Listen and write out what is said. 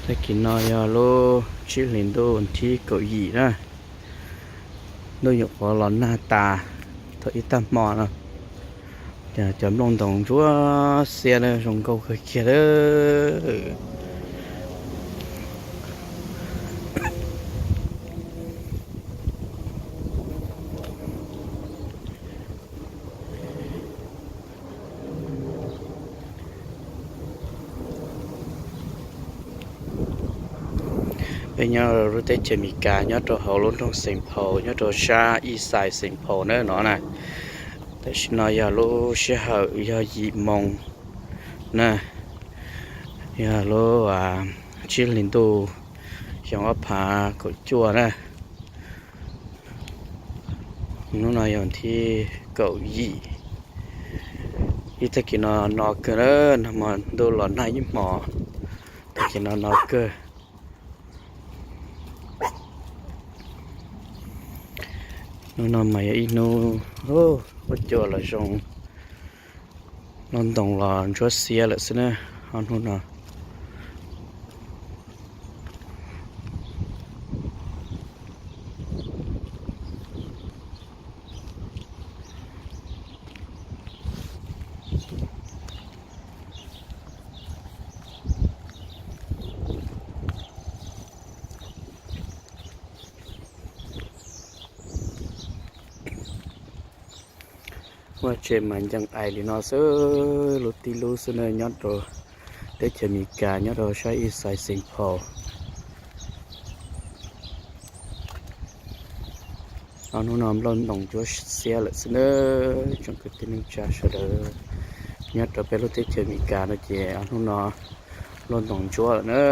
แต่กินน้อยโลชิลินโดนที่เกาหลีนะโดยอยู่ของร้อนหน้าตาเธออีตั้มมอนะจะจำลงตรงชัวเสียเลยส่งเขาเคยเขียนเลยbây giờ rồi tới chơi mì cá nhớ cho họ luôn trong sình phò nhớ cho xa y xài sình phò nữa nó này tại nó giờ lô sẽ hở giờ gì mong nè giờ lô chiên linh tu trong ấp hà cổ chua nè nó nóiอย่างที่เกาหลีอีตะกี้nóเกินมันโดนหลอนให้ยิ่งหมอตะกี้nóเกินnó mày ít nó ô bắt cho là xong non đồng là cho xe lại xin nè anh hôn nàoว่าเจมันยังไอหรือnó sẽ lụt ti lú xin nè nhót rồi để chơi mì cá nhót rồiใช้อีสายสิงพอเอาหนูน้ำล้นลงจุดเสียเลยสิเนอจงกินนึงจ้าเสด็จnhót rồiไปรถที่chơi mì cá nóเจเอาหนูน้ำล้นลงจุดเนอ